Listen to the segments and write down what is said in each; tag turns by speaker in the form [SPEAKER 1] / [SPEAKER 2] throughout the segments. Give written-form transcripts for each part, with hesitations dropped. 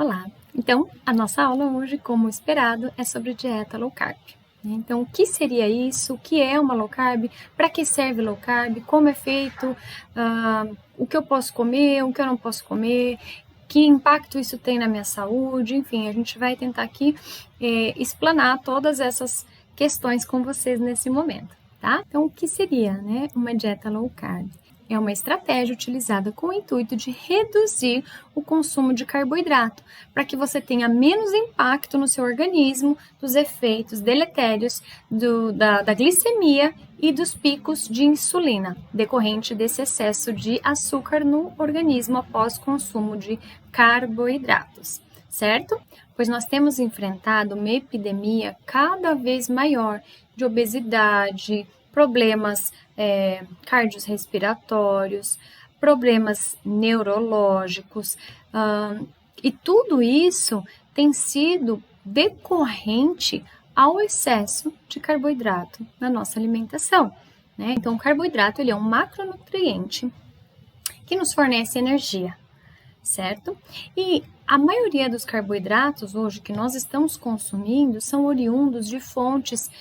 [SPEAKER 1] Olá! Então, a nossa aula hoje, como esperado, é sobre dieta low carb. Então, o que seria isso? O que é uma low carb? Para que serve low carb? Como é feito? O que eu posso comer? O que eu não posso comer? Que impacto isso tem na minha saúde? Enfim, a gente vai tentar aqui explanar todas essas questões com vocês nesse momento, tá? Então, o que seria, uma dieta low carb? É uma estratégia utilizada com o intuito de reduzir o consumo de carboidrato, para que você tenha menos impacto no seu organismo dos efeitos deletérios da glicemia e dos picos de insulina, decorrente desse excesso de açúcar no organismo após consumo de carboidratos, certo? Pois nós temos enfrentado uma epidemia cada vez maior de obesidade, problemas cardiorrespiratórios, problemas neurológicos, e tudo isso tem sido decorrente ao excesso de carboidrato na nossa alimentação, né? Então, o carboidrato ele é um macronutriente que nos fornece energia, certo? E a maioria dos carboidratos hoje que nós estamos consumindo são oriundos de fontes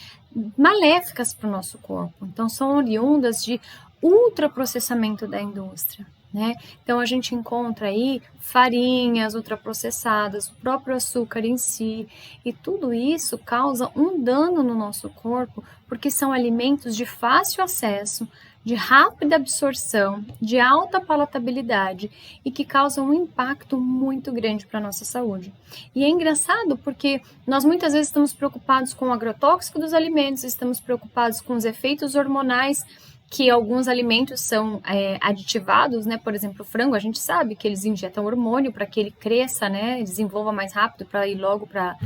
[SPEAKER 1] maléficas para o nosso corpo. Então, são oriundas de ultraprocessamento da indústria, né? Então, a gente encontra aí farinhas ultraprocessadas, o próprio açúcar em si, e tudo isso causa um dano no nosso corpo, porque são alimentos de fácil acesso, de rápida absorção, de alta palatabilidade e que causam um impacto muito grande para a nossa saúde. E é engraçado porque nós muitas vezes estamos preocupados com o agrotóxico dos alimentos, estamos preocupados com os efeitos hormonais que alguns alimentos são aditivados, né? Por exemplo, o frango, a gente sabe que eles injetam hormônio para que ele cresça, né? Desenvolva mais rápido para ir logo para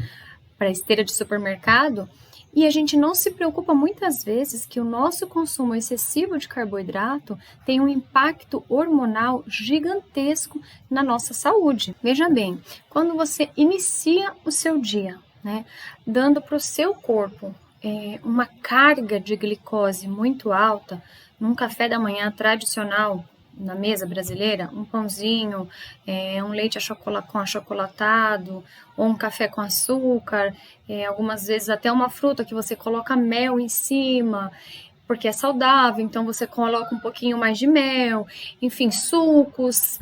[SPEAKER 1] a esteira de supermercado. E a gente não se preocupa muitas vezes que o nosso consumo excessivo de carboidrato tem um impacto hormonal gigantesco na nossa saúde. Veja bem, quando você inicia o seu dia, né, dando para o seu corpo uma carga de glicose muito alta, num café da manhã tradicional, na mesa brasileira, um pãozinho, um leite com achocolatado, ou um café com açúcar, algumas vezes até uma fruta que você coloca mel em cima, porque é saudável, então você coloca um pouquinho mais de mel, enfim, sucos,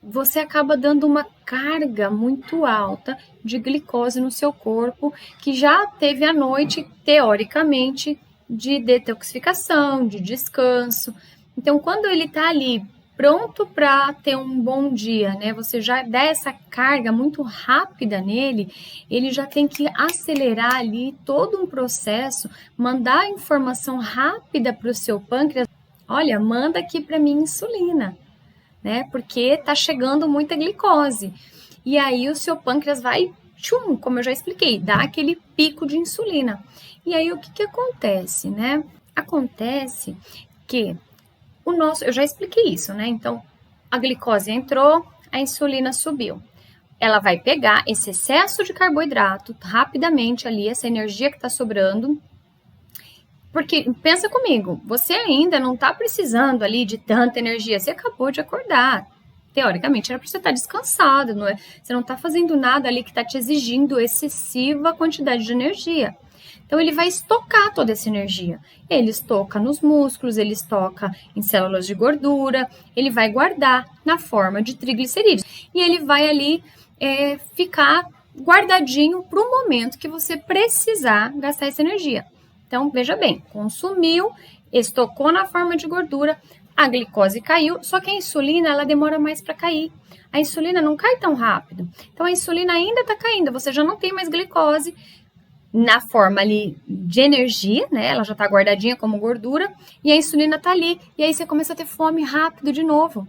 [SPEAKER 1] você acaba dando uma carga muito alta de glicose no seu corpo, que já teve a noite, teoricamente, de detoxificação, de descanso. Então, quando ele está ali pronto para ter um bom dia, né? Você já dá essa carga muito rápida nele, ele já tem que acelerar ali todo um processo, mandar informação rápida para o seu pâncreas. Olha, manda aqui para mim insulina, né? Porque tá chegando muita glicose. E aí o seu pâncreas vai, como eu já expliquei, dá aquele pico de insulina. E aí o que acontece, né? Acontece que eu já expliquei isso, né? Então, a glicose entrou, a insulina subiu. Ela vai pegar esse excesso de carboidrato rapidamente ali, essa energia que está sobrando. Porque, pensa comigo, você ainda não está precisando ali de tanta energia, você acabou de acordar. Teoricamente, era para você estar descansado, não é? Você não está fazendo nada ali que está te exigindo excessiva quantidade de energia. Então, ele vai estocar toda essa energia. Ele estoca nos músculos, ele estoca em células de gordura, ele vai guardar na forma de triglicerídeos. E ele vai ali ficar guardadinho para o momento que você precisar gastar essa energia. Então, veja bem, consumiu, estocou na forma de gordura, a glicose caiu, só que a insulina, ela demora mais para cair. A insulina não cai tão rápido. Então, a insulina ainda está caindo, você já não tem mais glicose na forma ali de energia, né? Ela já está guardadinha como gordura, e a insulina está ali. E aí você começa a ter fome rápido de novo.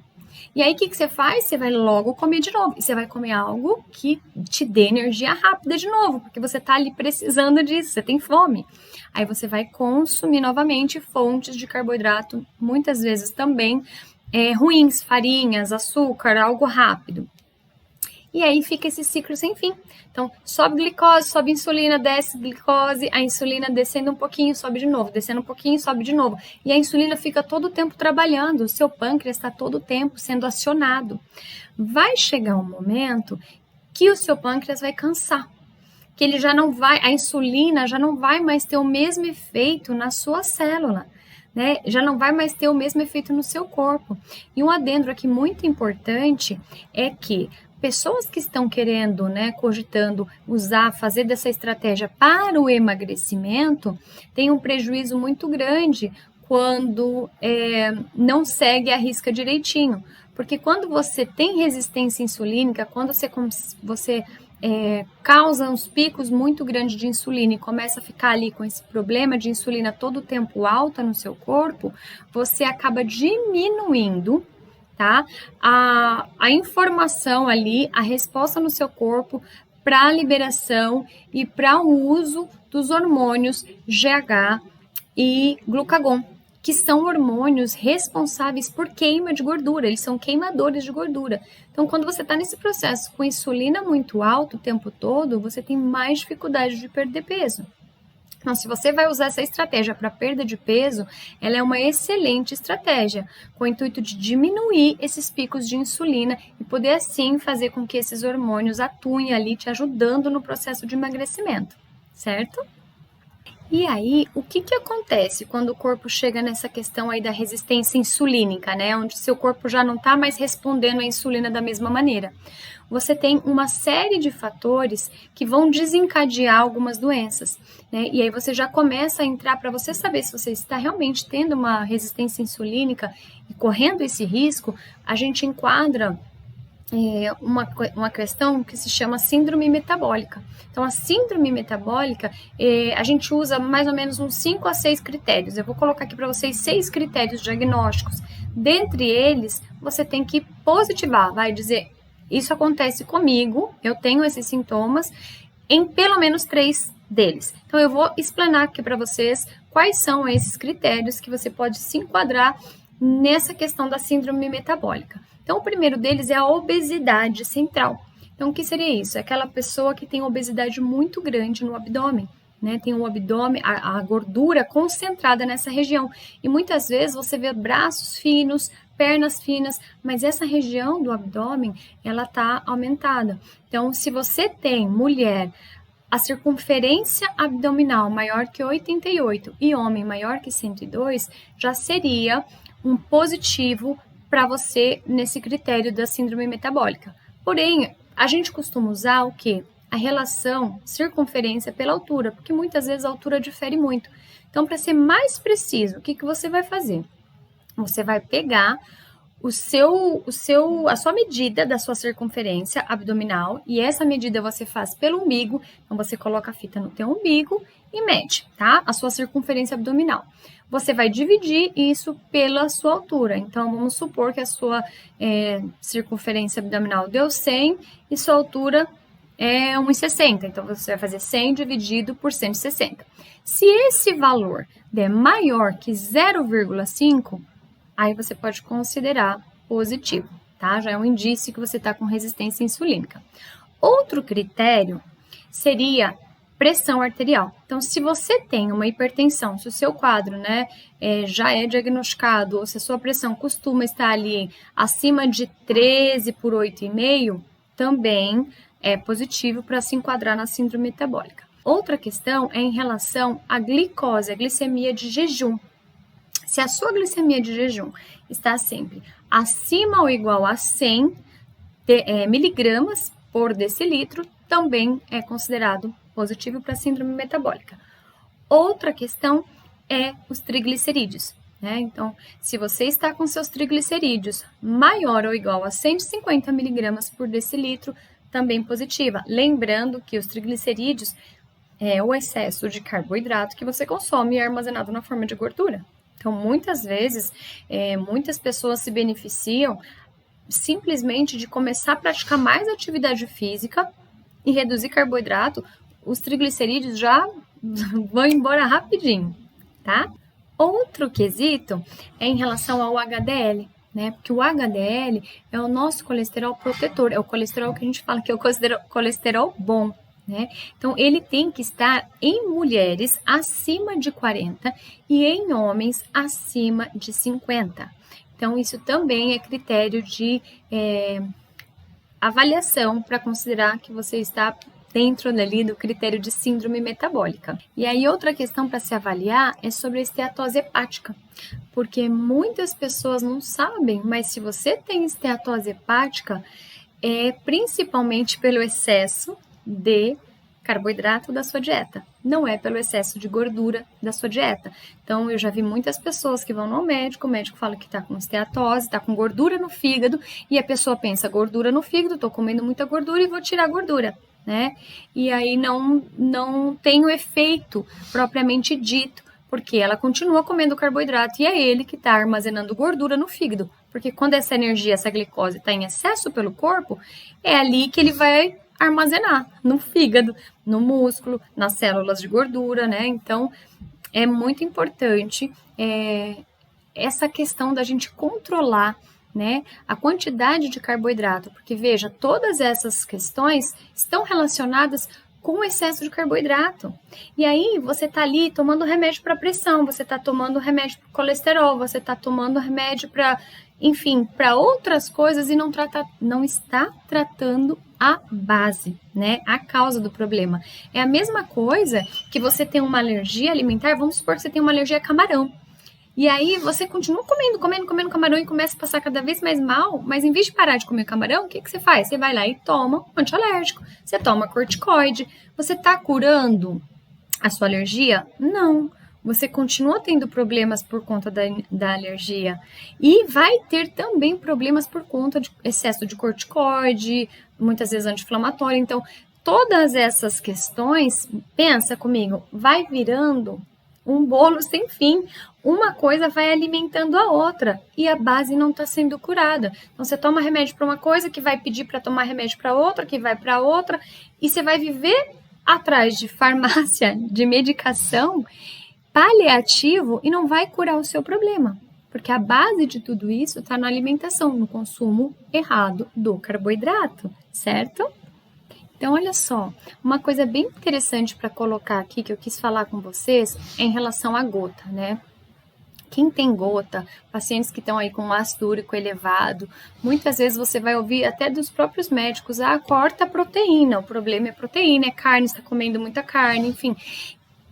[SPEAKER 1] E aí, o que você faz? Você vai logo comer de novo. E você vai comer algo que te dê energia rápida de novo, porque você está ali precisando disso, você tem fome. Aí você vai consumir novamente fontes de carboidrato, muitas vezes também ruins, farinhas, açúcar, algo rápido. E aí fica esse ciclo sem fim. Então, sobe glicose, sobe insulina, desce glicose, a insulina descendo um pouquinho, sobe de novo, descendo um pouquinho, sobe de novo. E a insulina fica todo o tempo trabalhando, o seu pâncreas está todo o tempo sendo acionado. Vai chegar um momento que o seu pâncreas vai cansar, que ele já não vai, a insulina já não vai mais ter o mesmo efeito na sua célula, né? Já não vai mais ter o mesmo efeito no seu corpo. E um adendo aqui muito importante é que pessoas que estão querendo, né, cogitando fazer dessa estratégia para o emagrecimento, têm um prejuízo muito grande quando não segue a risca direitinho. Porque quando você tem resistência insulínica, quando você causa uns picos muito grandes de insulina e começa a ficar ali com esse problema de insulina todo o tempo alta no seu corpo, você acaba diminuindo, tá? A informação ali, a resposta no seu corpo para a liberação e para o uso dos hormônios GH e glucagon, que são hormônios responsáveis por queima de gordura, eles são queimadores de gordura. Então, quando você está nesse processo com insulina muito alta o tempo todo, você tem mais dificuldade de perder peso. Então, se você vai usar essa estratégia para perda de peso, ela é uma excelente estratégia, com o intuito de diminuir esses picos de insulina e poder, assim, fazer com que esses hormônios atuem ali, te ajudando no processo de emagrecimento, certo? E aí, o que acontece quando o corpo chega nessa questão aí da resistência insulínica, né? Onde seu corpo já não está mais respondendo à insulina da mesma maneira. Você tem uma série de fatores que vão desencadear algumas doenças, né? E aí você já começa a entrar, para você saber se você está realmente tendo uma resistência insulínica e correndo esse risco, a gente enquadra uma questão que se chama síndrome metabólica. Então, a síndrome metabólica, a gente usa mais ou menos uns 5 a 6 critérios. Eu vou colocar aqui para vocês 6 critérios diagnósticos. Dentre eles, você tem que positivar, vai dizer, isso acontece comigo, eu tenho esses sintomas, em pelo menos 3 deles. Então, eu vou explanar aqui para vocês quais são esses critérios que você pode se enquadrar nessa questão da síndrome metabólica. Então, o primeiro deles é a obesidade central. Então, o que seria isso? É aquela pessoa que tem obesidade muito grande no abdômen, né? Tem o abdômen, a gordura concentrada nessa região. E muitas vezes você vê braços finos, pernas finas, mas essa região do abdômen, ela está aumentada. Então, se você tem mulher, a circunferência abdominal maior que 88 e homem maior que 102, já seria um positivo para você nesse critério da síndrome metabólica. Porém, a gente costuma usar o quê? A relação circunferência pela altura, porque muitas vezes a altura difere muito. Então, para ser mais preciso, o que você vai fazer? Você vai pegar a sua medida da sua circunferência abdominal, e essa medida você faz pelo umbigo. Então, você coloca a fita no teu umbigo e mede, tá? A sua circunferência abdominal. Você vai dividir isso pela sua altura. Então, vamos supor que a sua circunferência abdominal deu 100 e sua altura é 1,60. Então, você vai fazer 100 dividido por 160. Se esse valor der maior que 0,5, aí você pode considerar positivo, tá? Já é um indício que você está com resistência insulínica. Outro critério seria pressão arterial. Então, se você tem uma hipertensão, se o seu quadro, né, já é diagnosticado, ou se a sua pressão costuma estar ali acima de 13 por 8,5, também é positivo para se enquadrar na síndrome metabólica. Outra questão é em relação à glicose, a glicemia de jejum. Se a sua glicemia de jejum está sempre acima ou igual a 100 miligramas por decilitro, também é considerado positivo para síndrome metabólica. Outra questão é os triglicerídeos, né? Então, se você está com seus triglicerídeos maior ou igual a 150 miligramas por decilitro, também positiva. Lembrando que os triglicerídeos é o excesso de carboidrato que você consome e é armazenado na forma de gordura. Então, muitas vezes, muitas pessoas se beneficiam simplesmente de começar a praticar mais atividade física e reduzir carboidrato, os triglicerídeos já vão embora rapidinho, tá? Outro quesito é em relação ao HDL, né? Porque o HDL é o nosso colesterol protetor, é o colesterol que a gente fala que é o colesterol bom, né? Então, ele tem que estar em mulheres acima de 40 e em homens acima de 50. Então, isso também é critério de avaliação para considerar que você está dentro ali do critério de síndrome metabólica. E aí outra questão para se avaliar é sobre a esteatose hepática, porque muitas pessoas não sabem, mas se você tem esteatose hepática, é principalmente pelo excesso de carboidrato da sua dieta, não é pelo excesso de gordura da sua dieta. Então, eu já vi muitas pessoas que vão no médico, o médico fala que está com esteatose, está com gordura no fígado, e a pessoa pensa, gordura no fígado, estou comendo muita gordura e vou tirar a gordura, né? E aí não tem o efeito propriamente dito, porque ela continua comendo carboidrato e é ele que está armazenando gordura no fígado, porque quando essa energia, essa glicose está em excesso pelo corpo, é ali que ele vai armazenar, no fígado, no músculo, nas células de gordura, né? Então, é muito importante essa questão da gente controlar, né, a quantidade de carboidrato, porque veja, todas essas questões estão relacionadas com o excesso de carboidrato. E aí você tá ali tomando remédio para pressão, você tá tomando remédio para colesterol, você tá tomando remédio para, enfim, para outras coisas e não está tratando a base, né, a causa do problema. É a mesma coisa que você tem uma alergia alimentar, vamos supor que você tem uma alergia a camarão. E aí você continua comendo camarão e começa a passar cada vez mais mal, mas em vez de parar de comer camarão, o que você faz? Você vai lá e toma um antialérgico, você toma corticoide. Você está curando a sua alergia? Não. Você continua tendo problemas por conta da alergia e vai ter também problemas por conta de excesso de corticoide, muitas vezes anti-inflamatório. Então, todas essas questões, pensa comigo, vai virando um bolo sem fim. Uma coisa vai alimentando a outra e a base não está sendo curada. Então, você toma remédio para uma coisa, que vai pedir para tomar remédio para outra, que vai para outra, e você vai viver atrás de farmácia, de medicação paliativo e não vai curar o seu problema. Porque a base de tudo isso está na alimentação, no consumo errado do carboidrato, certo? Então, olha só, uma coisa bem interessante para colocar aqui, que eu quis falar com vocês, é em relação à gota, né? Quem tem gota, pacientes que estão aí com ácido úrico elevado, muitas vezes você vai ouvir até dos próprios médicos, corta a proteína, o problema é proteína, é carne, está comendo muita carne, enfim.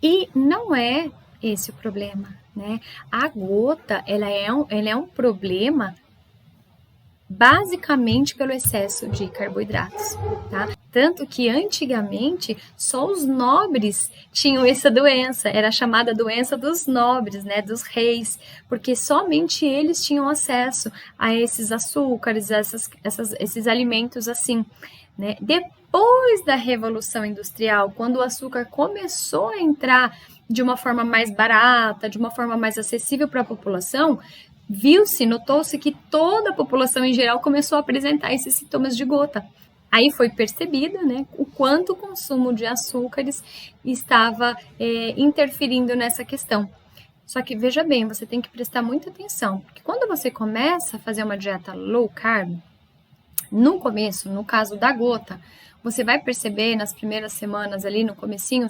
[SPEAKER 1] E não é esse o problema, né? A gota, ela é um problema basicamente pelo excesso de carboidratos, tá? Tanto que antigamente só os nobres tinham essa doença, era chamada doença dos nobres, né, dos reis, porque somente eles tinham acesso a esses açúcares, esses alimentos assim, né? Depois da Revolução Industrial, quando o açúcar começou a entrar de uma forma mais barata, de uma forma mais acessível para a população, notou-se que toda a população em geral começou a apresentar esses sintomas de gota. Aí foi percebido, né, o quanto o consumo de açúcares estava interferindo nessa questão. Só que veja bem, você tem que prestar muita atenção, porque quando você começa a fazer uma dieta low carb, no começo, no caso da gota, você vai perceber nas primeiras semanas ali no comecinho,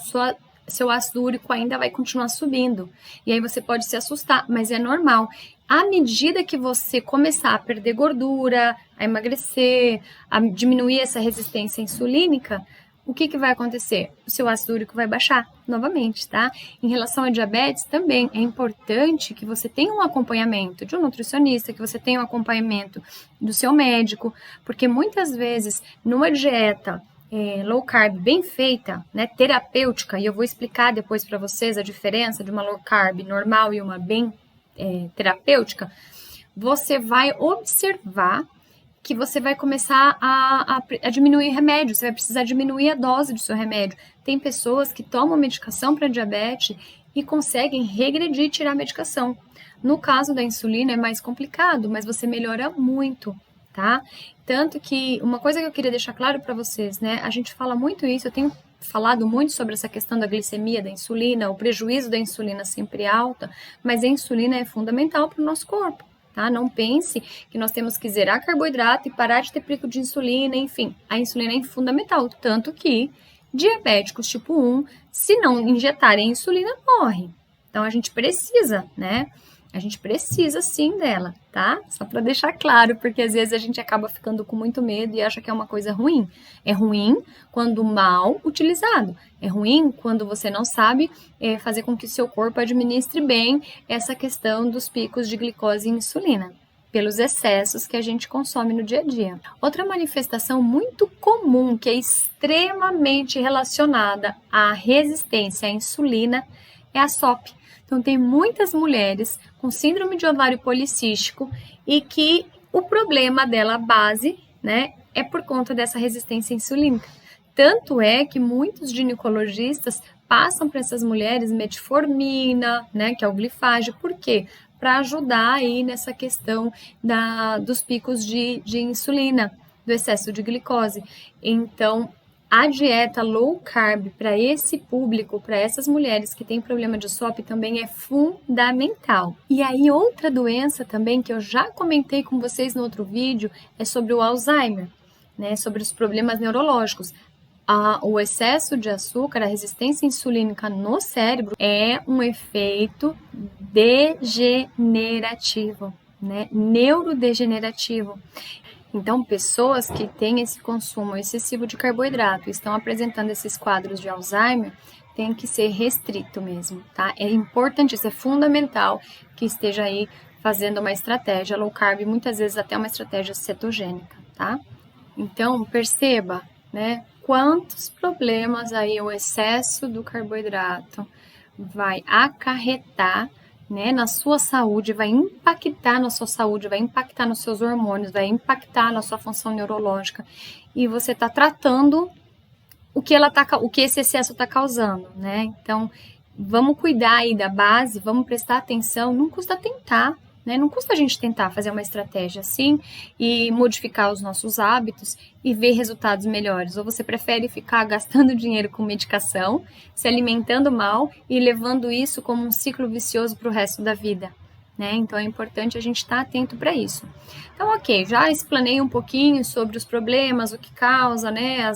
[SPEAKER 1] seu ácido úrico ainda vai continuar subindo. E aí você pode se assustar, mas é normal. À medida que você começar a perder gordura, a emagrecer, a diminuir essa resistência insulínica, o que vai acontecer? O seu ácido úrico vai baixar novamente, tá? Em relação à diabetes, também é importante que você tenha um acompanhamento de um nutricionista, que você tenha um acompanhamento do seu médico, porque muitas vezes, numa dieta low carb bem feita, né, terapêutica, e eu vou explicar depois para vocês a diferença de uma low carb normal e uma bem terapêutica, você vai observar que você vai começar a diminuir remédio, você vai precisar diminuir a dose do seu remédio. Tem pessoas que tomam medicação para diabetes e conseguem regredir e tirar a medicação. No caso da insulina é mais complicado, mas você melhora muito, tá? Tanto que uma coisa que eu queria deixar claro para vocês, né? A gente fala muito isso, eu tenho falado muito sobre essa questão da glicemia, da insulina, o prejuízo da insulina sempre alta, mas a insulina é fundamental para o nosso corpo, tá? Não pense que nós temos que zerar carboidrato e parar de ter pico de insulina, enfim, a insulina é fundamental, tanto que diabéticos tipo 1, se não injetarem insulina, morrem. Então a gente precisa, né, A gente precisa sim dela, tá? Só para deixar claro, porque às vezes a gente acaba ficando com muito medo e acha que é uma coisa ruim. É ruim quando mal utilizado. É ruim quando você não sabe fazer com que seu corpo administre bem essa questão dos picos de glicose e insulina, pelos excessos que a gente consome no dia a dia. Outra manifestação muito comum, que é extremamente relacionada à resistência à insulina, é a SOP. Então, tem muitas mulheres com síndrome de ovário policístico e que o problema dela, a base, né, é por conta dessa resistência insulínica. Tanto é que muitos ginecologistas passam para essas mulheres metformina, né, que é o glifage. Por quê? Para ajudar aí nessa questão dos picos de insulina, do excesso de glicose. Então, a dieta low carb para esse público, para essas mulheres que têm problema de SOP, também é fundamental. E aí, outra doença também que eu já comentei com vocês no outro vídeo é sobre o Alzheimer, né? Sobre os problemas neurológicos. O excesso de açúcar, a resistência insulínica no cérebro é um efeito degenerativo, né? Neurodegenerativo. Então, pessoas que têm esse consumo excessivo de carboidrato e estão apresentando esses quadros de Alzheimer, tem que ser restrito mesmo, tá? É importante, isso é fundamental que esteja aí fazendo uma estratégia low carb, muitas vezes até uma estratégia cetogênica, tá? Então, perceba, né, quantos problemas aí o excesso do carboidrato vai acarretar, né, na sua saúde, vai impactar na sua saúde, vai impactar nos seus hormônios, vai impactar na sua função neurológica, e você está tratando o que esse excesso está causando, né? Então, vamos cuidar aí da base, vamos prestar atenção, não custa tentar, né? Não custa a gente tentar fazer uma estratégia assim e modificar os nossos hábitos e ver resultados melhores. Ou você prefere ficar gastando dinheiro com medicação, se alimentando mal e levando isso como um ciclo vicioso para o resto da vida, né? Então é importante a gente estar atento para isso. Então, ok, já explanei um pouquinho sobre os problemas, o que causa, né,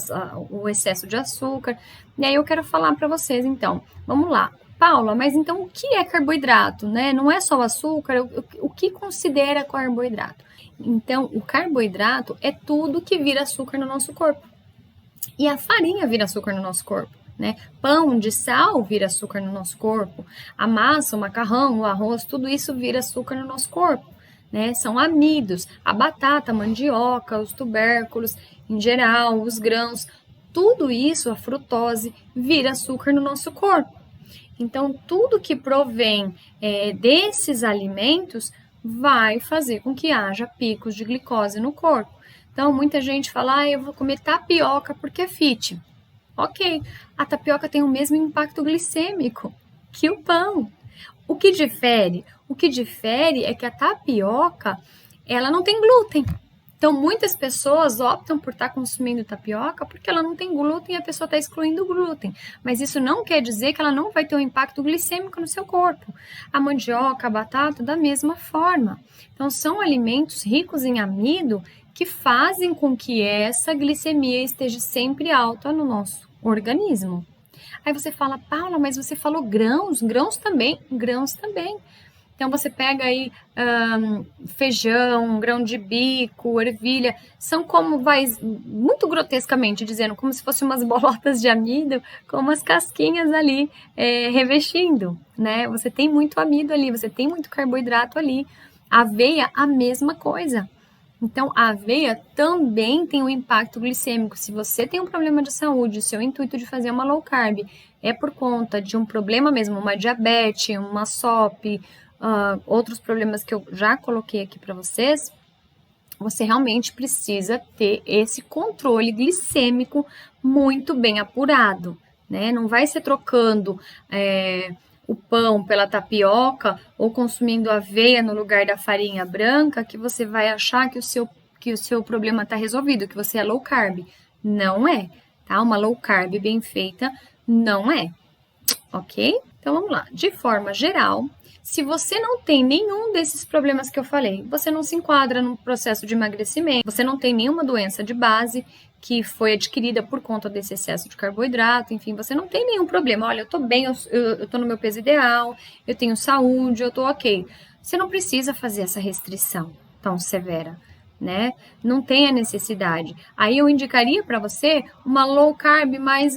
[SPEAKER 1] o excesso de açúcar. E aí eu quero falar para vocês, então, vamos lá. Paula, mas então o que é carboidrato, né? Não é só o açúcar, o que considera carboidrato? Então, o carboidrato é tudo que vira açúcar no nosso corpo. E a farinha vira açúcar no nosso corpo, né? Pão de sal vira açúcar no nosso corpo. A massa, o macarrão, o arroz, tudo isso vira açúcar no nosso corpo, né? São amidos, a batata, a mandioca, os tubérculos, em geral, os grãos, tudo isso, a frutose, vira açúcar no nosso corpo. Então, tudo que provém desses alimentos vai fazer com que haja picos de glicose no corpo. Então, muita gente fala, eu vou comer tapioca porque é fit. Ok, a tapioca tem o mesmo impacto glicêmico que o pão. O que difere? O que difere é que a tapioca, ela não tem glúten. Então, muitas pessoas optam por estar consumindo tapioca porque ela não tem glúten e a pessoa está excluindo o glúten. Mas isso não quer dizer que ela não vai ter um impacto glicêmico no seu corpo. A mandioca, a batata, da mesma forma. Então, são alimentos ricos em amido que fazem com que essa glicemia esteja sempre alta no nosso organismo. Aí você fala, Paula, mas você falou grãos também. Então, você pega aí feijão, grão de bico, ervilha, são como, muito grotescamente dizendo, como se fossem umas bolotas de amido, com umas casquinhas ali revestindo, né? Você tem muito amido ali, você tem muito carboidrato ali. A aveia, a mesma coisa. Então, a aveia também tem um impacto glicêmico. Se você tem um problema de saúde, o seu intuito de fazer uma low carb é por conta de um problema mesmo, uma diabetes, uma SOP, outros problemas que eu já coloquei aqui para vocês, você realmente precisa ter esse controle glicêmico muito bem apurado, né? Não vai ser trocando o pão pela tapioca ou consumindo aveia no lugar da farinha branca que você vai achar que o seu problema está resolvido, que você é low carb. Não é, tá? Uma low carb bem feita não é, ok? Então, vamos lá. De forma geral, se você não tem nenhum desses problemas que eu falei, você não se enquadra no processo de emagrecimento, você não tem nenhuma doença de base que foi adquirida por conta desse excesso de carboidrato, enfim, você não tem nenhum problema. Olha, eu tô bem, eu tô no meu peso ideal, eu tenho saúde, eu tô ok. Você não precisa fazer essa restrição tão severa, né? Não tem a necessidade. Aí eu indicaria para você uma low carb mais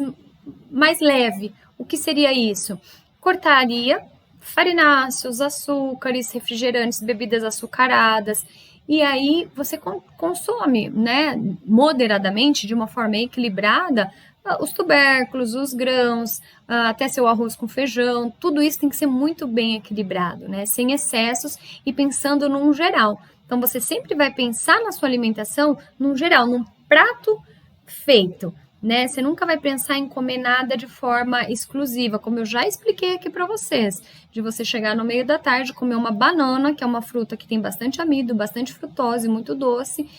[SPEAKER 1] leve. O que seria isso? Cortaria farináceos, açúcares, refrigerantes, bebidas açucaradas, e aí você consome, né, moderadamente, de uma forma equilibrada, os tubérculos, os grãos, até seu arroz com feijão, tudo isso tem que ser muito bem equilibrado, né, sem excessos e pensando num geral. Então você sempre vai pensar na sua alimentação num geral, num prato feito, né? Você nunca vai pensar em comer nada de forma exclusiva, como eu já expliquei aqui para vocês, de você chegar no meio da tarde, comer uma banana, que é uma fruta que tem bastante amido, bastante frutose, muito doce,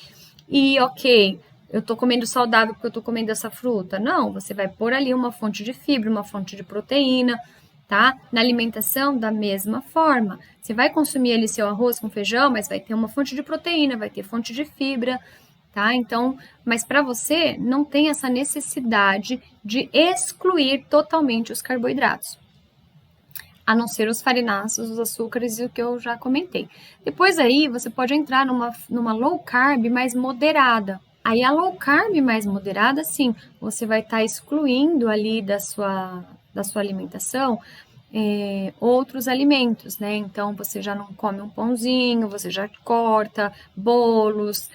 [SPEAKER 1] e ok, eu tô comendo saudável porque eu tô comendo essa fruta. Não, você vai pôr ali uma fonte de fibra, uma fonte de proteína, tá? Na alimentação, da mesma forma. Você vai consumir ali seu arroz com feijão, mas vai ter uma fonte de proteína, vai ter fonte de fibra, tá? Então, mas para você não tem essa necessidade de excluir totalmente os carboidratos, a não ser os farináceos, os açúcares e o que eu já comentei. Depois aí você pode entrar numa low carb mais moderada. Aí a low carb mais moderada, sim, você vai estar excluindo ali da sua alimentação outros alimentos, né? Então você já não come um pãozinho, você já corta bolos,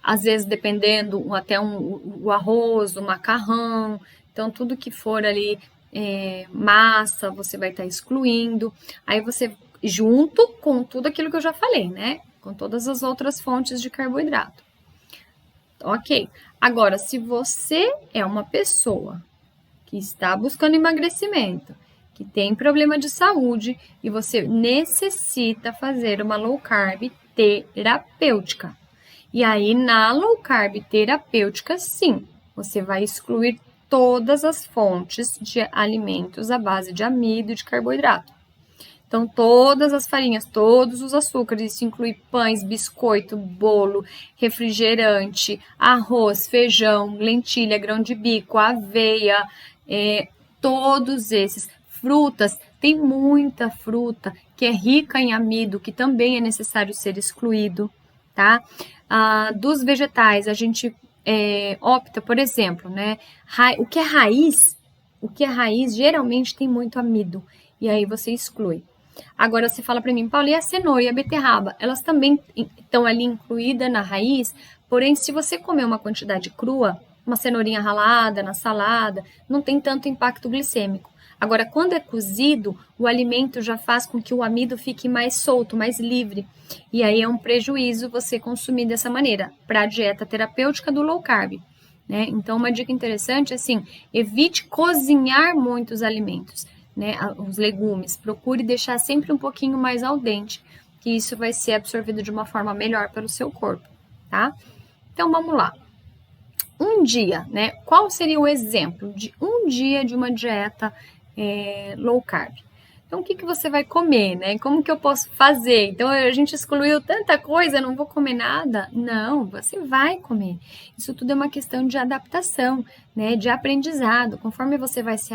[SPEAKER 1] às vezes dependendo até o arroz, o macarrão, então tudo que for ali massa, você vai estar excluindo. Aí você, junto com tudo aquilo que eu já falei, né? Com todas as outras fontes de carboidrato. Ok. Agora, se você é uma pessoa que está buscando emagrecimento, que tem problema de saúde e você necessita fazer uma low carb terapêutica. E aí, na low carb terapêutica, sim, você vai excluir todas as fontes de alimentos à base de amido e de carboidrato. Então, todas as farinhas, todos os açúcares, isso inclui pães, biscoito, bolo, refrigerante, arroz, feijão, lentilha, grão de bico, aveia, todos esses. Frutas, tem muita fruta que é rica em amido, que também é necessário ser excluído, tá? Dos vegetais, a gente opta, por exemplo, né? O que é raiz geralmente tem muito amido, e aí você exclui. Agora você fala para mim, Paulo, e a cenoura e a beterraba? Elas também estão ali incluídas na raiz, porém, se você comer uma quantidade crua, uma cenourinha ralada na salada, não tem tanto impacto glicêmico. Agora, quando é cozido, o alimento já faz com que o amido fique mais solto, mais livre. E aí é um prejuízo você consumir dessa maneira, para a dieta terapêutica do low carb, né? Então, uma dica interessante é assim, evite cozinhar muitos alimentos, né? Os legumes, procure deixar sempre um pouquinho mais al dente, que isso vai ser absorvido de uma forma melhor pelo seu corpo, tá? Então, vamos lá. Um dia, né? Qual seria o exemplo de um dia de uma dieta low carb? Então, o que você vai comer, né? Como que eu posso fazer? Então, a gente excluiu tanta coisa, não vou comer nada? Não, você vai comer. Isso tudo é uma questão de adaptação, né? De aprendizado. Conforme você vai se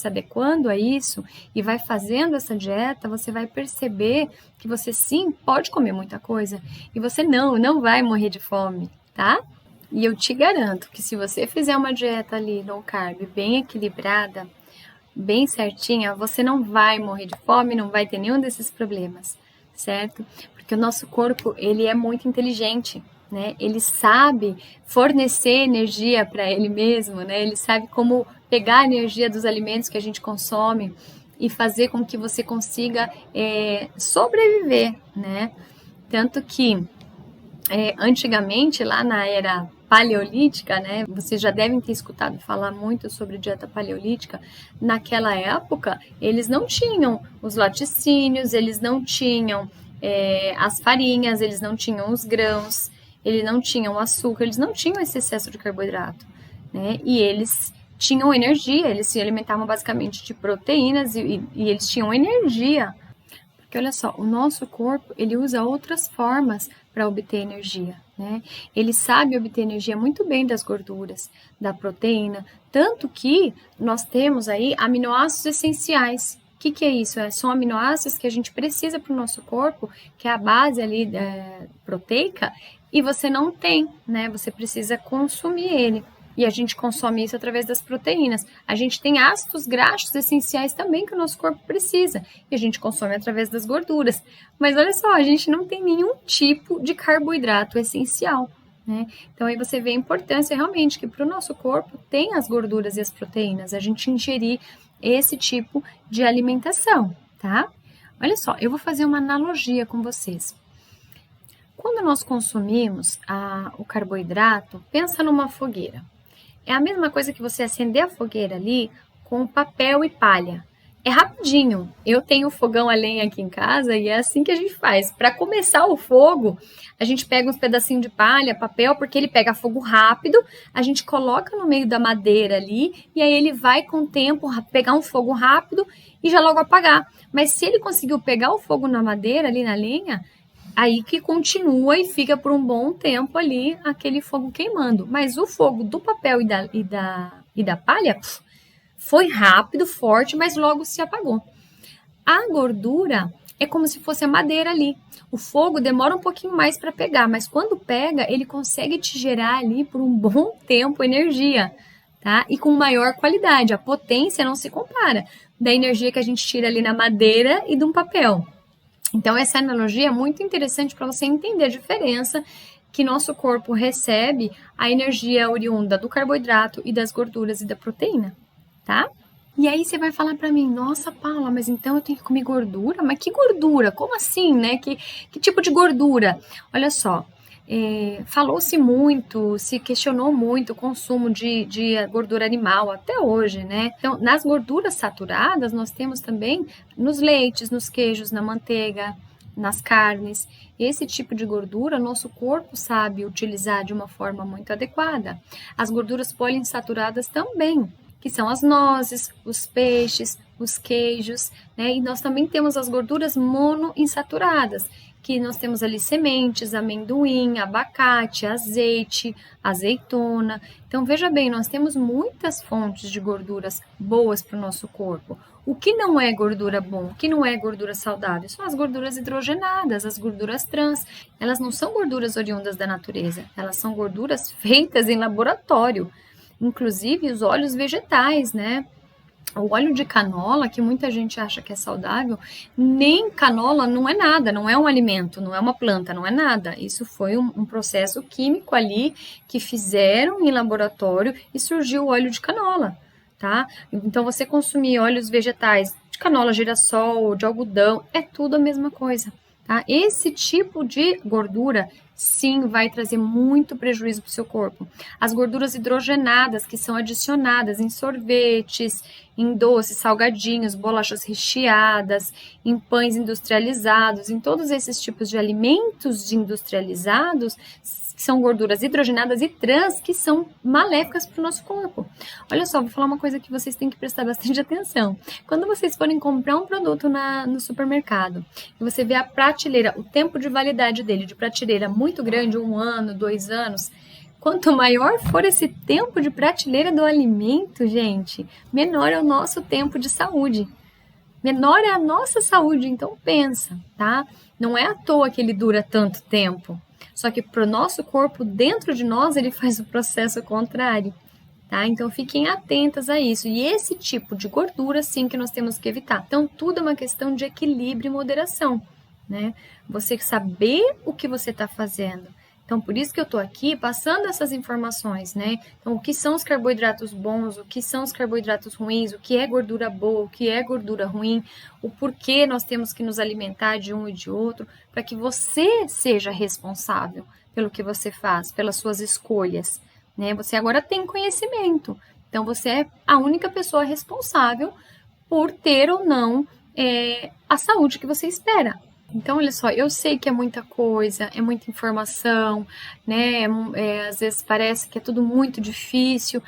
[SPEAKER 1] adequando a isso e vai fazendo essa dieta, você vai perceber que você sim pode comer muita coisa e você não vai morrer de fome, tá? E eu te garanto que se você fizer uma dieta ali low carb bem equilibrada, bem certinha, você não vai morrer de fome, não vai ter nenhum desses problemas, certo? Porque o nosso corpo, ele é muito inteligente, né? Ele sabe fornecer energia para ele mesmo, né? Ele sabe como pegar a energia dos alimentos que a gente consome e fazer com que você consiga sobreviver, né? Tanto que antigamente, lá na era paleolítica, né? Vocês já devem ter escutado falar muito sobre dieta paleolítica. Naquela época, eles não tinham os laticínios, eles não tinham as farinhas, eles não tinham os grãos, eles não tinham o açúcar, eles não tinham esse excesso de carboidrato, né? E eles tinham energia, eles se alimentavam basicamente de proteínas e eles tinham energia. Porque olha só, o nosso corpo, ele usa outras formas para obter energia, né? Ele sabe obter energia muito bem das gorduras, da proteína, tanto que nós temos aí aminoácidos essenciais. O que é isso? São aminoácidos que a gente precisa para o nosso corpo, que é a base ali proteica, e você não tem, né? Você precisa consumir ele. E a gente consome isso através das proteínas. A gente tem ácidos graxos essenciais também que o nosso corpo precisa. E a gente consome através das gorduras. Mas olha só, a gente não tem nenhum tipo de carboidrato essencial, né? Então aí você vê a importância realmente que para o nosso corpo tem as gorduras e as proteínas. A gente ingerir esse tipo de alimentação, tá? Olha só, eu vou fazer uma analogia com vocês. Quando nós consumimos o carboidrato, pensa numa fogueira. É a mesma coisa que você acender a fogueira ali com papel e palha. É rapidinho. Eu tenho fogão a lenha aqui em casa e é assim que a gente faz. Para começar o fogo, a gente pega uns pedacinhos de palha, papel, porque ele pega fogo rápido, a gente coloca no meio da madeira ali e aí ele vai com o tempo pegar um fogo rápido e já logo apagar. Mas se ele conseguiu pegar o fogo na madeira, ali na lenha, aí que continua e fica por um bom tempo ali aquele fogo queimando. Mas o fogo do papel e da palha foi rápido, forte, mas logo se apagou. A gordura é como se fosse a madeira ali. O fogo demora um pouquinho mais para pegar, mas quando pega, ele consegue te gerar ali por um bom tempo energia, tá? E com maior qualidade. A potência não se compara da energia que a gente tira ali na madeira e de um papel. Então, essa analogia é muito interessante para você entender a diferença que nosso corpo recebe a energia oriunda do carboidrato e das gorduras e da proteína, tá? E aí você vai falar para mim, nossa, Paula, mas então eu tenho que comer gordura? Mas que gordura? Como assim, né? Que tipo de gordura? Olha só, falou-se muito, se questionou muito o consumo de gordura animal até hoje, né? Então, nas gorduras saturadas, nós temos também nos leites, nos queijos, na manteiga, nas carnes. Esse tipo de gordura, nosso corpo sabe utilizar de uma forma muito adequada. As gorduras poliinsaturadas também, que são as nozes, os peixes, os queijos, né? E nós também temos as gorduras monoinsaturadas, que nós temos ali sementes, amendoim, abacate, azeite, azeitona. Então, veja bem, nós temos muitas fontes de gorduras boas para o nosso corpo. O que não é gordura bom, o que não é gordura saudável, são as gorduras hidrogenadas, as gorduras trans. Elas não são gorduras oriundas da natureza, elas são gorduras feitas em laboratório. Inclusive os óleos vegetais, né? O óleo de canola, que muita gente acha que é saudável, nem canola não é nada, não é um alimento, não é uma planta, não é nada. Isso foi um processo químico ali que fizeram em laboratório e surgiu o óleo de canola, tá? Então, você consumir óleos vegetais de canola, girassol, de algodão, é tudo a mesma coisa, tá? Esse tipo de gordura sim, vai trazer muito prejuízo para o seu corpo. As gorduras hidrogenadas, que são adicionadas em sorvetes, em doces, salgadinhos, bolachas recheadas, em pães industrializados, em todos esses tipos de alimentos industrializados, são gorduras hidrogenadas e trans que são maléficas para o nosso corpo. Olha só, vou falar uma coisa que vocês têm que prestar bastante atenção. Quando vocês forem comprar um produto no supermercado e você vê a prateleira, o tempo de validade dele, de prateleira muito grande, 1 ano, 2 anos, quanto maior for esse tempo de prateleira do alimento, gente, menor é o nosso tempo de saúde. Menor é a nossa saúde, então pensa, tá? Não é à toa que ele dura tanto tempo. Só que para o nosso corpo, dentro de nós, ele faz o processo contrário, tá? Então, fiquem atentas a isso. E esse tipo de gordura, sim, que nós temos que evitar. Então, tudo é uma questão de equilíbrio e moderação, né? Você saber o que você está fazendo. Então, por isso que eu estou aqui passando essas informações, né? Então, o que são os carboidratos bons, o que são os carboidratos ruins, o que é gordura boa, o que é gordura ruim, o porquê nós temos que nos alimentar de um e de outro, para que você seja responsável pelo que você faz, pelas suas escolhas, né? Você agora tem conhecimento, então você é a única pessoa responsável por ter ou não a saúde que você espera. Então, olha só, eu sei que é muita coisa, é muita informação, né? Às vezes parece que é tudo muito difícil,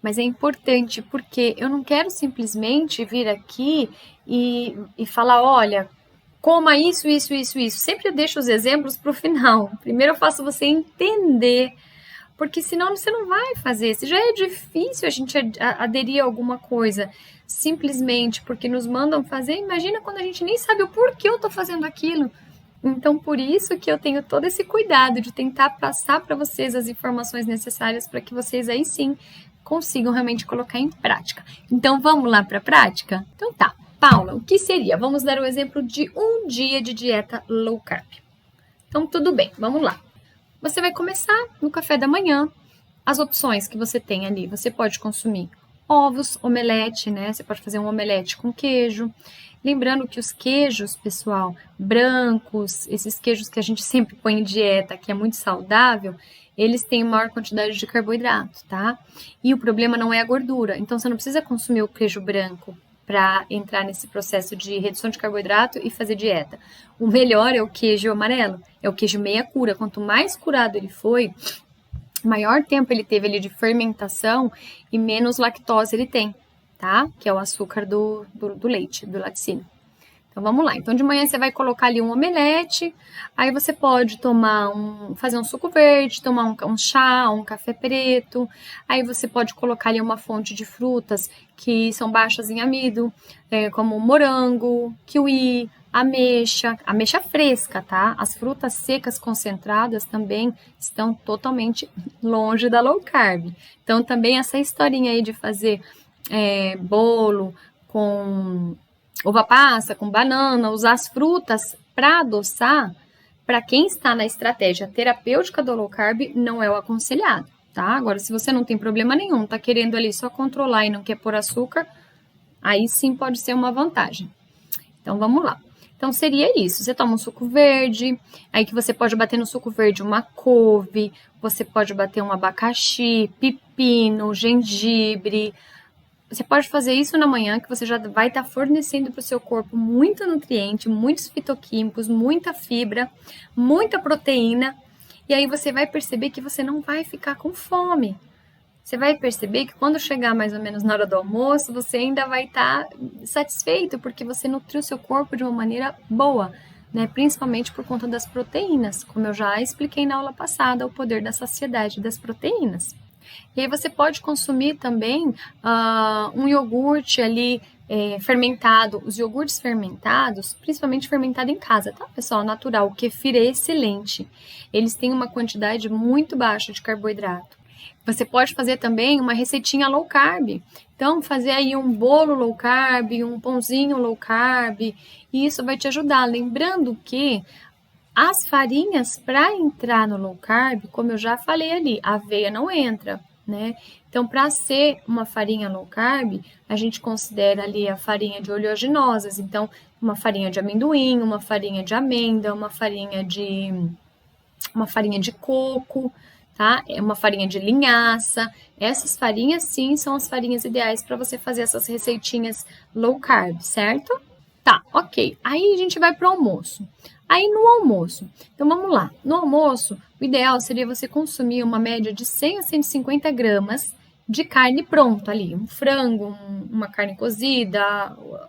[SPEAKER 1] mas é importante porque eu não quero simplesmente vir aqui e falar, olha, coma isso, isso, isso, isso. Sempre eu deixo os exemplos para o final. Primeiro eu faço você entender, porque senão você não vai fazer. Se já é difícil a gente aderir a alguma coisa simplesmente porque nos mandam fazer, imagina quando a gente nem sabe o porquê eu estou fazendo aquilo. Então, por isso que eu tenho todo esse cuidado de tentar passar para vocês as informações necessárias para que vocês aí sim consigam realmente colocar em prática. Então, vamos lá para a prática? Então tá, Paula, o que seria? Vamos dar o exemplo de um dia de dieta low carb. Então, tudo bem, vamos lá. Você vai começar no café da manhã. As opções que você tem ali, você pode consumir ovos, omelete, né? Você pode fazer um omelete com queijo. Lembrando que os queijos, pessoal, brancos, esses queijos que a gente sempre põe em dieta, que é muito saudável, eles têm maior quantidade de carboidrato, tá? E o problema não é a gordura. Então, você não precisa consumir o queijo branco para entrar nesse processo de redução de carboidrato e fazer dieta. O melhor é o queijo amarelo, é o queijo meia cura. Quanto mais curado ele foi, maior tempo ele teve ali de fermentação e menos lactose ele tem, tá? Que é o açúcar do leite, do laticínio. Então, vamos lá. Então, de manhã você vai colocar ali um omelete, aí você pode fazer um suco verde, tomar um chá, um café preto, aí você pode colocar ali uma fonte de frutas que são baixas em amido, como morango, kiwi, ameixa fresca, tá? As frutas secas concentradas também estão totalmente longe da low carb. Então, também essa historinha aí de fazer bolo com uva passa, com banana, usar as frutas para adoçar, para quem está na estratégia terapêutica do low carb, não é o aconselhado, tá? Agora, se você não tem problema nenhum, tá querendo ali só controlar e não quer pôr açúcar, aí sim pode ser uma vantagem. Então, vamos lá. Então, seria isso. Você toma um suco verde, aí que você pode bater no suco verde uma couve, você pode bater um abacaxi, pepino, gengibre. Você pode fazer isso na manhã, que você já vai estar fornecendo para o seu corpo muito nutriente, muitos fitoquímicos, muita fibra, muita proteína. E aí você vai perceber que você não vai ficar com fome. Você vai perceber que quando chegar mais ou menos na hora do almoço, você ainda vai estar satisfeito, porque você nutriu seu corpo de uma maneira boa, né? Principalmente por conta das proteínas, como eu já expliquei na aula passada, o poder da saciedade das proteínas. E aí você pode consumir também um iogurte ali fermentado. Os iogurtes fermentados, principalmente fermentado em casa, tá, pessoal? Natural, o kefir é excelente. Eles têm uma quantidade muito baixa de carboidrato. Você pode fazer também uma receitinha low carb. Então, fazer aí um bolo low carb, um pãozinho low carb, e isso vai te ajudar. Lembrando que as farinhas, para entrar no low carb, como eu já falei ali, a aveia não entra, né? Então, para ser uma farinha low carb, a gente considera ali a farinha de oleaginosas. Então, uma farinha de amendoim, uma farinha de amêndoa, uma farinha de coco, tá? Uma farinha de linhaça. Essas farinhas, sim, são as farinhas ideais para você fazer essas receitinhas low carb, certo? Tá, ok. Aí a gente vai para o almoço. Aí no almoço, então vamos lá. No almoço, o ideal seria você consumir uma média de 100 a 150 gramas de carne pronta ali. Um frango, uma carne cozida,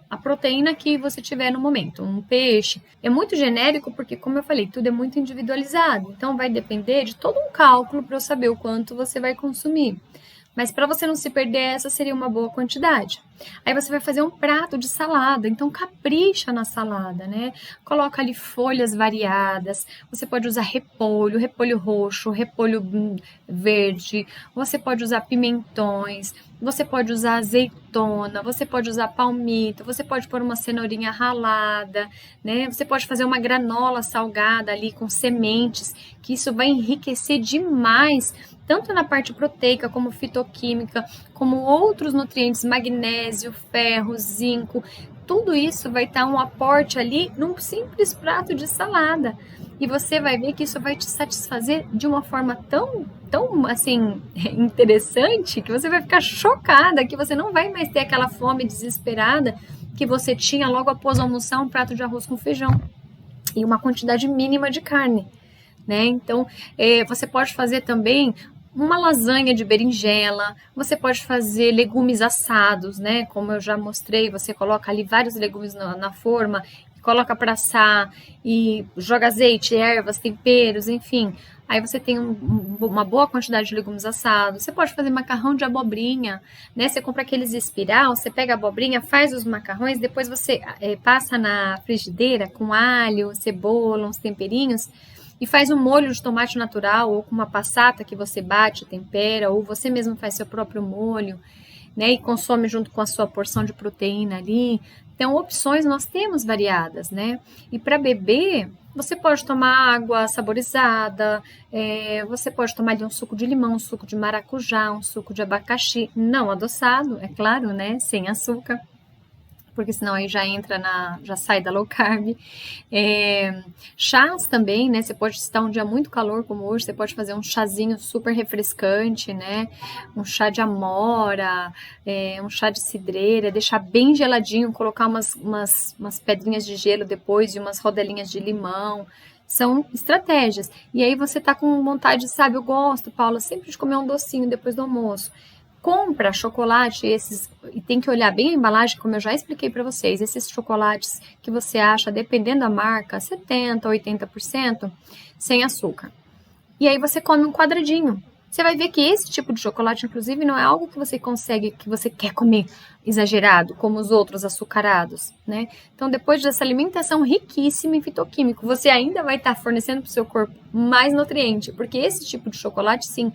[SPEAKER 1] a proteína que você tiver no momento, um peixe. É muito genérico porque, como eu falei, tudo é muito individualizado. Então vai depender de todo um cálculo para eu saber o quanto você vai consumir. Mas para você não se perder, essa seria uma boa quantidade. Aí você vai fazer um prato de salada, então capricha na salada, né? Coloca ali folhas variadas, você pode usar repolho roxo, repolho verde, você pode usar pimentões, você pode usar azeitona, você pode usar palmito, você pode pôr uma cenourinha ralada, né? Você pode fazer uma granola salgada ali com sementes, que isso vai enriquecer demais, tanto na parte proteica como fitoquímica, como outros nutrientes, magnésio, ferro, zinco, tudo isso vai estar um aporte ali num simples prato de salada. E você vai ver que isso vai te satisfazer de uma forma tão assim, interessante, que você vai ficar chocada, que você não vai mais ter aquela fome desesperada que você tinha logo após almoçar um prato de arroz com feijão e uma quantidade mínima de carne, né? Então, você pode fazer também uma lasanha de berinjela, você pode fazer legumes assados, né? Como eu já mostrei, você coloca ali vários legumes na forma, coloca para assar e joga azeite, ervas, temperos, enfim. Aí você tem uma boa quantidade de legumes assados. Você pode fazer macarrão de abobrinha, né? Você compra aqueles espiral, você pega a abobrinha, faz os macarrões, depois você passa na frigideira com alho, cebola, uns temperinhos e faz um molho de tomate natural ou com uma passata que você bate, tempera, ou você mesmo faz seu próprio molho, né? E consome junto com a sua porção de proteína ali. Então, opções nós temos variadas, né? E para beber, você pode tomar água saborizada, você pode tomar ali um suco de limão, um suco de maracujá, um suco de abacaxi, não adoçado, é claro, né? Sem açúcar, porque senão aí já sai da low carb. Chás também, né? Você pode estar um dia muito calor como hoje, você pode fazer um chazinho super refrescante, né? Um chá de amora, um chá de cidreira, deixar bem geladinho, colocar umas pedrinhas de gelo depois e umas rodelinhas de limão. São estratégias. E aí você tá com vontade, sabe? Eu gosto, Paula, sempre de comer um docinho depois do almoço. Compra chocolate e tem que olhar bem a embalagem, como eu já expliquei para vocês, esses chocolates que você acha, dependendo da marca, 70%, 80% sem açúcar. E aí você come um quadradinho. Você vai ver que esse tipo de chocolate, inclusive, não é algo que você quer comer exagerado, como os outros açucarados, né? Então, depois dessa alimentação riquíssima em fitoquímico, você ainda vai estar fornecendo para o seu corpo mais nutriente, porque esse tipo de chocolate, sim,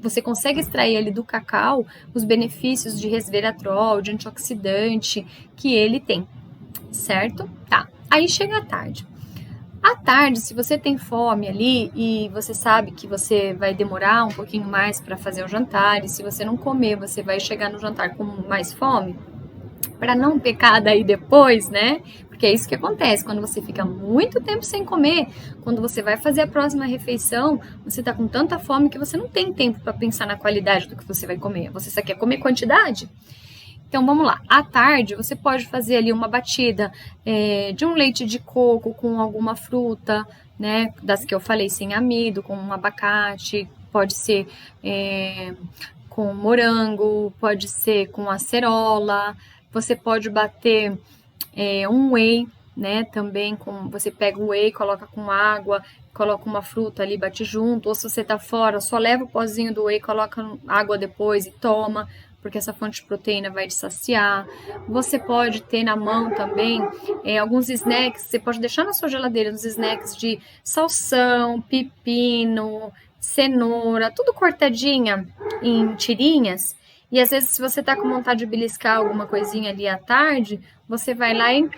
[SPEAKER 1] você consegue extrair ali do cacau os benefícios de resveratrol, de antioxidante que ele tem, certo? Tá, aí chega a tarde. À tarde, se você tem fome ali e você sabe que você vai demorar um pouquinho mais para fazer o jantar, e se você não comer, você vai chegar no jantar com mais fome, para não pecar daí depois, né? Porque é isso que acontece, quando você fica muito tempo sem comer, quando você vai fazer a próxima refeição, você tá com tanta fome que você não tem tempo para pensar na qualidade do que você vai comer, você só quer comer quantidade. Então vamos lá, à tarde você pode fazer ali uma batida de um leite de coco com alguma fruta, né? Das que eu falei, sem amido, com um abacate, pode ser com morango, pode ser com acerola, você pode bater um whey, né? Também você pega o whey, coloca com água, coloca uma fruta ali, bate junto. Ou se você tá fora, só leva o pozinho do whey, coloca água depois e toma, porque essa fonte de proteína vai te saciar. Você pode ter na mão também alguns snacks, você pode deixar na sua geladeira uns snacks de salsão, pepino, cenoura, tudo cortadinha em tirinhas. E às vezes, se você tá com vontade de beliscar alguma coisinha ali à tarde, você vai lá e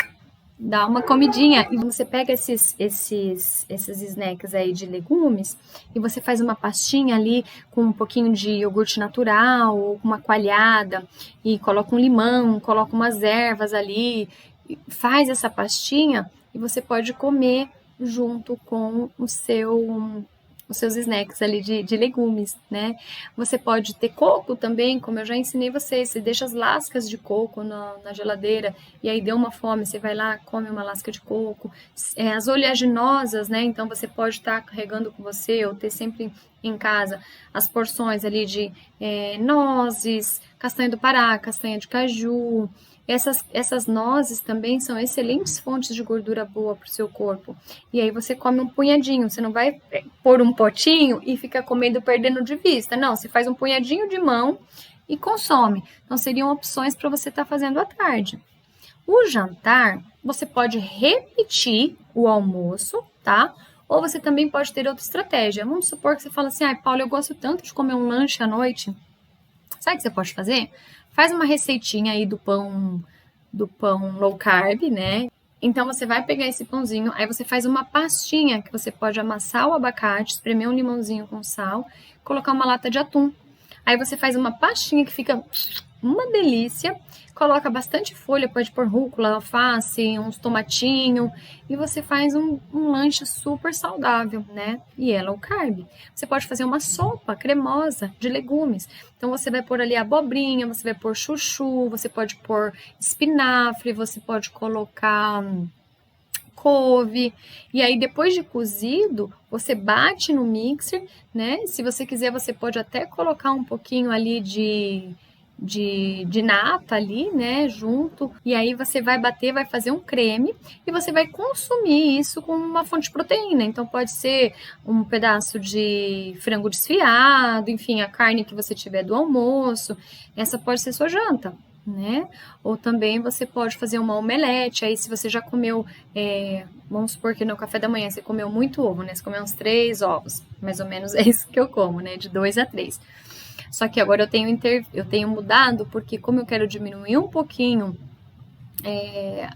[SPEAKER 1] dá uma comidinha. E você pega esses snacks aí de legumes e você faz uma pastinha ali com um pouquinho de iogurte natural ou com uma coalhada e coloca um limão, coloca umas ervas ali, faz essa pastinha e você pode comer junto com os seus snacks ali de legumes, né? Você pode ter coco também, como eu já ensinei vocês, você deixa as lascas de coco na geladeira e aí deu uma fome, você vai lá, come uma lasca de coco. As oleaginosas, né? Então você pode estar carregando com você ou ter sempre em casa as porções ali de nozes, castanha do Pará, castanha de caju. Essas nozes também são excelentes fontes de gordura boa para o seu corpo. E aí você come um punhadinho, você não vai pôr um potinho e fica comendo perdendo de vista. Não, você faz um punhadinho de mão e consome. Então seriam opções para você estar fazendo à tarde. O jantar, você pode repetir o almoço, tá? Ou você também pode ter outra estratégia. Vamos supor que você fala assim, Paulo, eu gosto tanto de comer um lanche à noite. Sabe o que você pode fazer? Faz uma receitinha aí do pão low carb, né? Então você vai pegar esse pãozinho, aí você faz uma pastinha que você pode amassar o abacate, espremer um limãozinho com sal, colocar uma lata de atum. Aí você faz uma pastinha que fica uma delícia, coloca bastante folha, pode pôr rúcula, alface, uns tomatinho, e você faz um lanche super saudável, né? E é low carb. Você pode fazer uma sopa cremosa de legumes. Então você vai pôr ali abobrinha, você vai pôr chuchu, você pode pôr espinafre, você pode colocar couve, e aí depois de cozido, você bate no mixer, né? Se você quiser, você pode até colocar um pouquinho ali de de nata ali, né, junto, e aí você vai bater, vai fazer um creme e você vai consumir isso com uma fonte de proteína. Então pode ser um pedaço de frango desfiado, enfim, a carne que você tiver do almoço, essa pode ser sua janta, né? Ou também você pode fazer uma omelete, aí se você já comeu, vamos supor que no café da manhã você comeu muito ovo, né? Você comeu uns 3 ovos, mais ou menos é isso que eu como, né? De 2 a 3. Só que agora eu tenho mudado, porque como eu quero diminuir um pouquinho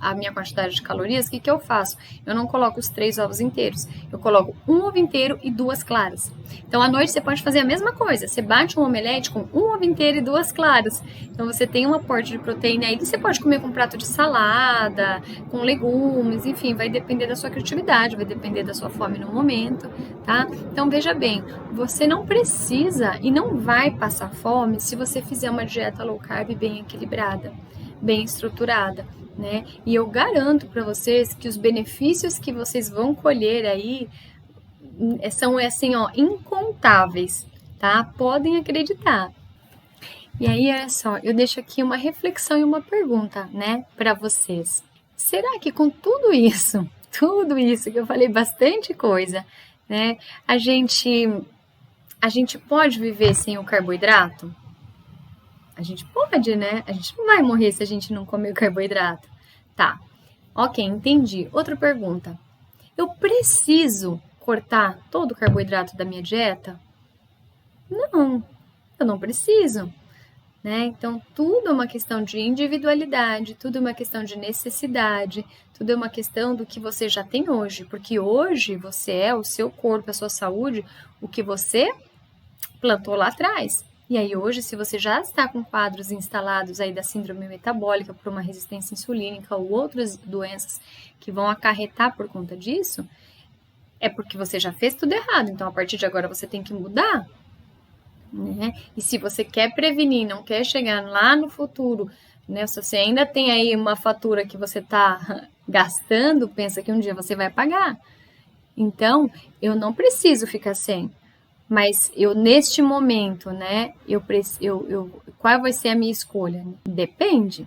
[SPEAKER 1] a minha quantidade de calorias, o que eu faço? Eu não coloco os 3 ovos inteiros, eu coloco um ovo inteiro e 2 claras. Então, à noite você pode fazer a mesma coisa, você bate um omelete com um ovo inteiro e 2 claras. Então, você tem um aporte de proteína aí, que você pode comer com um prato de salada, com legumes, enfim, vai depender da sua criatividade, vai depender da sua fome no momento, tá? Então, veja bem, você não precisa e não vai passar fome se você fizer uma dieta low carb bem equilibrada, bem estruturada, né? E eu garanto para vocês que os benefícios que vocês vão colher aí são assim, ó, incontáveis, tá? Podem acreditar. E aí, olha só, eu deixo aqui uma reflexão e uma pergunta, né, para vocês. Será que com tudo isso que eu falei bastante coisa, né, a gente pode viver sem o carboidrato? A gente pode, né? A gente não vai morrer se a gente não comer o carboidrato. Tá, ok, entendi. Outra pergunta. Eu preciso cortar todo o carboidrato da minha dieta? Não, eu não preciso, né? Então, tudo é uma questão de individualidade, tudo é uma questão de necessidade, tudo é uma questão do que você já tem hoje, porque hoje você é o seu corpo, a sua saúde, o que você plantou lá atrás. E aí hoje, se você já está com quadros instalados aí da síndrome metabólica por uma resistência insulínica ou outras doenças que vão acarretar por conta disso, é porque você já fez tudo errado. Então, a partir de agora, você tem que mudar, né? E se você quer prevenir, não quer chegar lá no futuro, né? Se você ainda tem aí uma fatura que você está gastando, pensa que um dia você vai pagar. Então, eu não preciso ficar sem. Mas eu, neste momento, né, qual vai ser a minha escolha? Depende,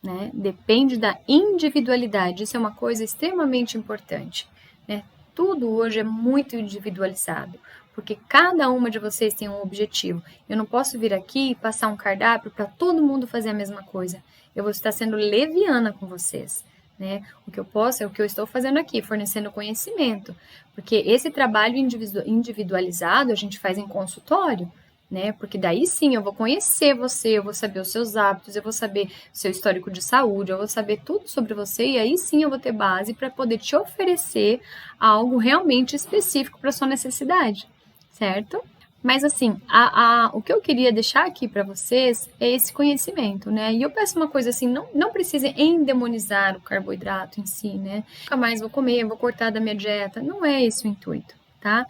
[SPEAKER 1] né? Depende da individualidade. Isso é uma coisa extremamente importante, né? Tudo hoje é muito individualizado, porque cada uma de vocês tem um objetivo. Eu não posso vir aqui e passar um cardápio para todo mundo fazer a mesma coisa. Eu vou estar sendo leviana com vocês, né? O que eu posso é o que eu estou fazendo aqui, fornecendo conhecimento, porque esse trabalho individualizado a gente faz em consultório, né? Porque daí sim eu vou conhecer você, eu vou saber os seus hábitos, eu vou saber seu histórico de saúde, eu vou saber tudo sobre você e aí sim eu vou ter base para poder te oferecer algo realmente específico para sua necessidade, certo? Mas assim, o que eu queria deixar aqui para vocês é esse conhecimento, né? E eu peço uma coisa assim, não precise endemonizar o carboidrato em si, né? Nunca mais vou comer, vou cortar da minha dieta. Não é esse o intuito, tá?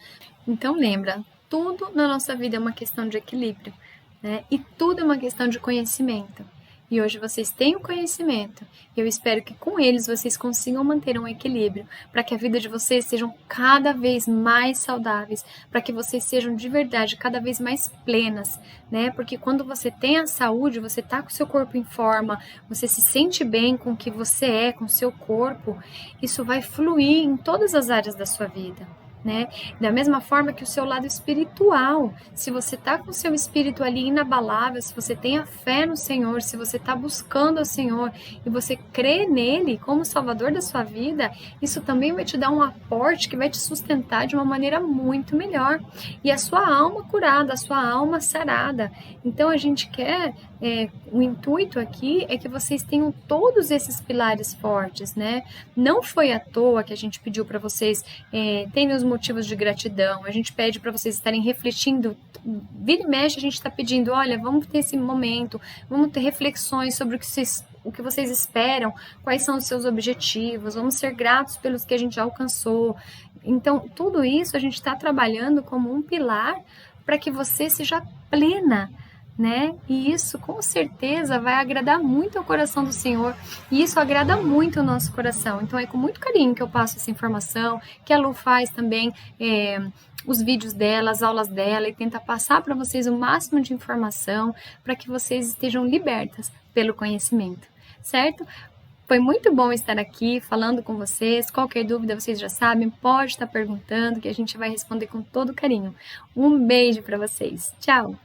[SPEAKER 1] Então lembra, tudo na nossa vida é uma questão de equilíbrio, né? E tudo é uma questão de conhecimento. E hoje vocês têm o conhecimento. E eu espero que com eles vocês consigam manter um equilíbrio, para que a vida de vocês sejam cada vez mais saudáveis, para que vocês sejam de verdade cada vez mais plenas, né? Porque quando você tem a saúde, você tá com o seu corpo em forma, você se sente bem com o que você é, com o seu corpo, isso vai fluir em todas as áreas da sua vida, né? Da mesma forma que o seu lado espiritual, se você tá com o seu espírito ali inabalável, se você tem a fé no Senhor, se você tá buscando o Senhor e você crê nele como Salvador da sua vida, isso também vai te dar um aporte que vai te sustentar de uma maneira muito melhor, e a sua alma curada, a sua alma sarada. Então a gente quer, o intuito aqui é que vocês tenham todos esses pilares fortes, né? Não foi à toa que a gente pediu para vocês terem os motivos de gratidão, a gente pede para vocês estarem refletindo, vira e mexe a gente está pedindo, olha, vamos ter esse momento, vamos ter reflexões sobre o que vocês esperam, quais são os seus objetivos, vamos ser gratos pelos que a gente já alcançou. Então, tudo isso a gente está trabalhando como um pilar para que você seja plena, né? E isso com certeza vai agradar muito ao coração do Senhor, e isso agrada muito o nosso coração. Então é com muito carinho que eu passo essa informação, que a Lu faz também os vídeos dela, as aulas dela, e tenta passar para vocês o máximo de informação para que vocês estejam libertas pelo conhecimento, certo? Foi muito bom estar aqui falando com vocês. Qualquer dúvida, vocês já sabem, pode estar perguntando que a gente vai responder com todo carinho. Um beijo para vocês. Tchau!